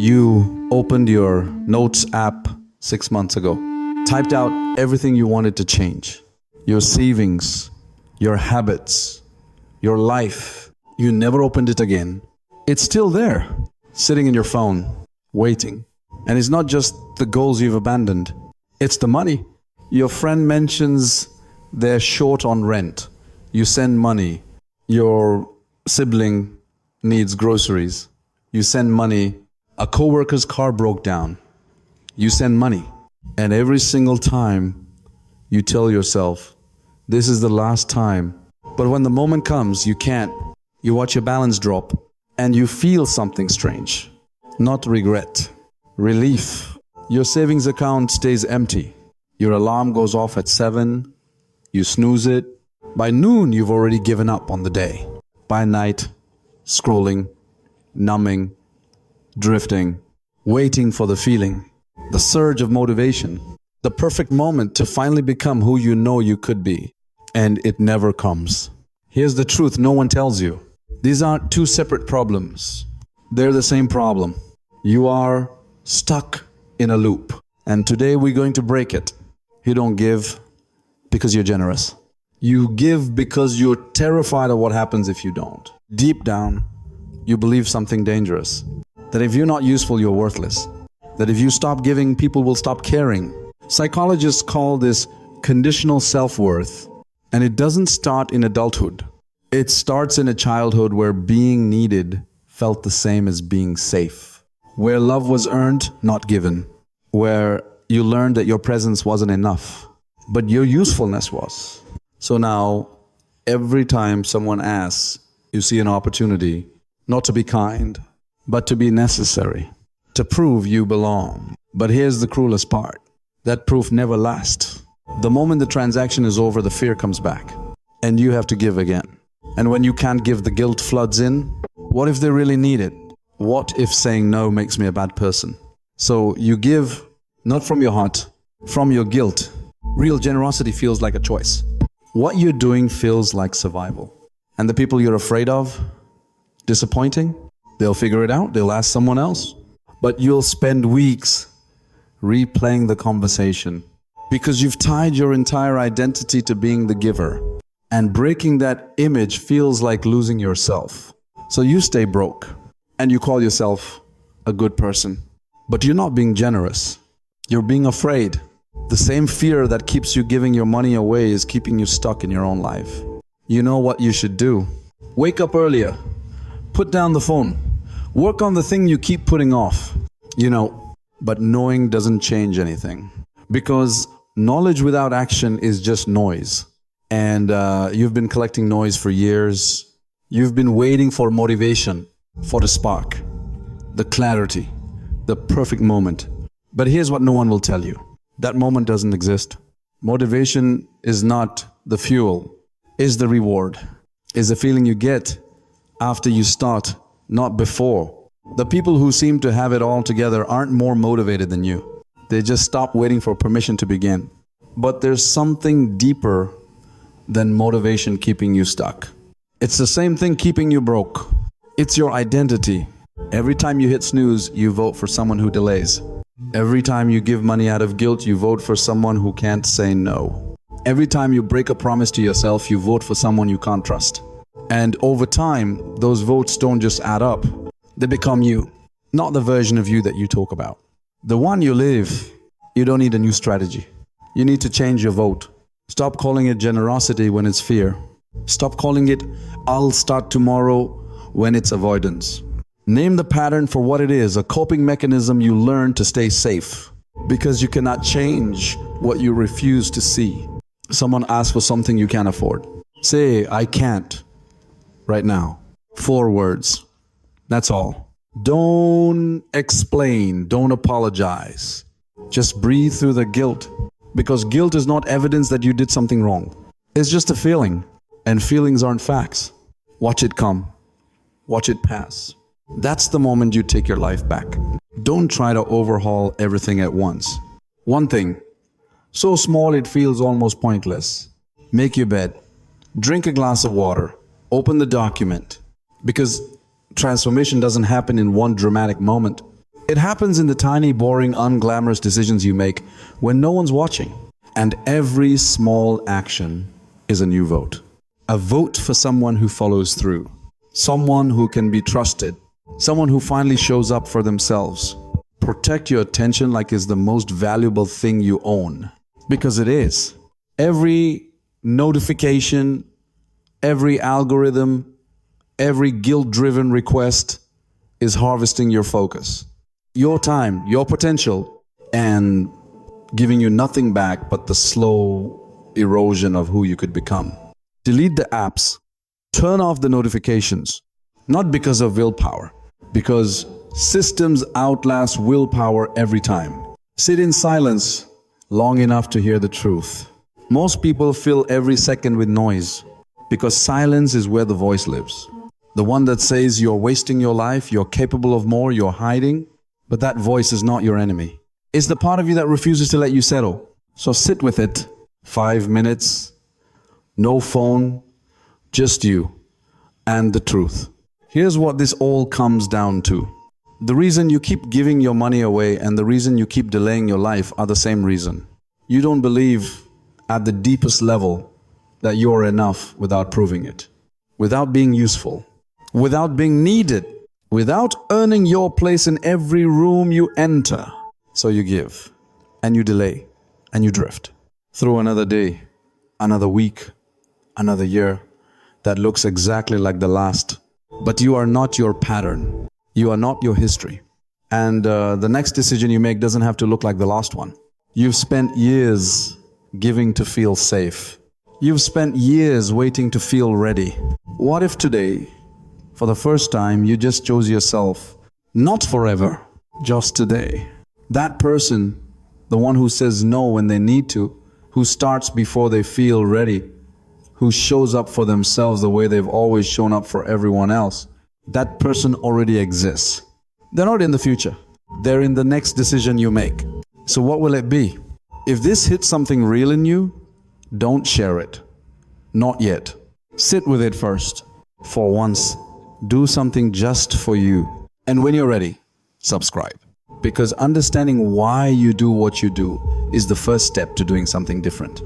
You opened your Notes app 6 months ago, typed out everything you wanted to change. Your savings, your habits, your life. You never opened it again. It's still there, sitting in your phone, waiting. And it's not just the goals you've abandoned, it's the money. Your friend mentions they're short on rent. You send money. Your sibling needs groceries. You send money. A coworker's car broke down. You send money. And every single time you tell yourself, this is the last time. But when the moment comes, you can't. You watch your balance drop and you feel something strange. Not regret, relief. Your savings account stays empty. Your alarm goes off at 7. You snooze it. By noon, you've already given up on the day. By night, scrolling, numbing, drifting, waiting for the feeling, the surge of motivation, the perfect moment to finally become who you know you could be. And it never comes. Here's the truth no one tells you. These aren't two separate problems. They're the same problem. You are stuck in a loop. And today we're going to break it. You don't give because you're generous. You give because you're terrified of what happens if you don't. Deep down, you believe something dangerous. That if you're not useful, you're worthless. That if you stop giving, people will stop caring. Psychologists call this conditional self-worth. And it doesn't start in adulthood. It starts in a childhood where being needed felt the same as being safe. Where love was earned, not given. Where you learned that your presence wasn't enough, but your usefulness was. So now, every time someone asks, you see an opportunity not to be kind, but to be necessary, to prove you belong. But here's the cruelest part. That proof never lasts. The moment the transaction is over, the fear comes back, and you have to give again. And when you can't give, the guilt floods in. What if they really need it? What if saying no makes me a bad person? So you give, not from your heart, from your guilt. Real generosity feels like a choice. What you're doing feels like survival. And the people you're afraid of, disappointing, they'll figure it out, they'll ask someone else. But you'll spend weeks replaying the conversation because you've tied your entire identity to being the giver. And breaking that image feels like losing yourself. So you stay broke and you call yourself a good person. But you're not being generous. You're being afraid. The same fear that keeps you giving your money away is keeping you stuck in your own life. You know what you should do? Wake up earlier. Put down the phone. Work on the thing you keep putting off. But knowing doesn't change anything. Because knowledge without action is just noise. And you've been collecting noise for years. You've been waiting for motivation, for the spark, the clarity, the perfect moment. But here's what no one will tell you. That moment doesn't exist. Motivation is not the fuel, is the reward, is the feeling you get after you start, not before. The people who seem to have it all together aren't more motivated than you. They just stop waiting for permission to begin. But there's something deeper than motivation keeping you stuck. It's the same thing keeping you broke. It's your identity. Every time you hit snooze, you vote for someone who delays. Every time you give money out of guilt, you vote for someone who can't say no. Every time you break a promise to yourself, you vote for someone you can't trust. And over time, those votes don't just add up. They become you, not the version of you that you talk about. The one you live. You don't need a new strategy. You need to change your vote. Stop calling it generosity when it's fear. Stop calling it, I'll start tomorrow, when it's avoidance. Name the pattern for what it is, a coping mechanism you learn to stay safe. Because you cannot change what you refuse to see. Someone asks for something you can't afford. Say, I can't, right now. 4 words. That's all. Don't explain, don't apologize. Just breathe through the guilt. Because guilt is not evidence that you did something wrong. It's just a feeling. And feelings aren't facts. Watch it come. Watch it pass. That's the moment you take your life back. Don't try to overhaul everything at once. One thing, so small it feels almost pointless. Make your bed. Drink a glass of water. Open the document. Because transformation doesn't happen in one dramatic moment. It happens in the tiny, boring, unglamorous decisions you make when no one's watching. And every small action is a new vote. A vote for someone who follows through. Someone who can be trusted. Someone who finally shows up for themselves. Protect your attention like it's the most valuable thing you own. Because it is. Every notification, every algorithm, every guilt-driven request is harvesting your focus, your time, your potential, and giving you nothing back but the slow erosion of who you could become. Delete the apps. Turn off the notifications. Not because of willpower, because systems outlast willpower every time. Sit in silence long enough to hear the truth. Most people fill every second with noise because silence is where the voice lives. The one that says you're wasting your life, you're capable of more, you're hiding, but that voice is not your enemy. It's the part of you that refuses to let you settle. So sit with it. 5 minutes, no phone, just you and the truth. Here's what this all comes down to. The reason you keep giving your money away and the reason you keep delaying your life are the same reason. You don't believe at the deepest level that you're enough without proving it, without being useful, without being needed, without earning your place in every room you enter. So you give, and you delay, and you drift through another day, another week, another year that looks exactly like the last. But you are not your pattern. You are not your history. And the next decision you make doesn't have to look like the last one. You've spent years giving to feel safe. You've spent years waiting to feel ready. What if today, for the first time, you just chose yourself? Not forever, just today. That person, the one who says no when they need to, who starts before they feel ready, who shows up for themselves the way they've always shown up for everyone else, that person already exists. They're not in the future. They're in the next decision you make. So what will it be? If this hits something real in you, don't share it. Not yet. Sit with it first. For once, do something just for you. And when you're ready, subscribe. Because understanding why you do what you do is the first step to doing something different.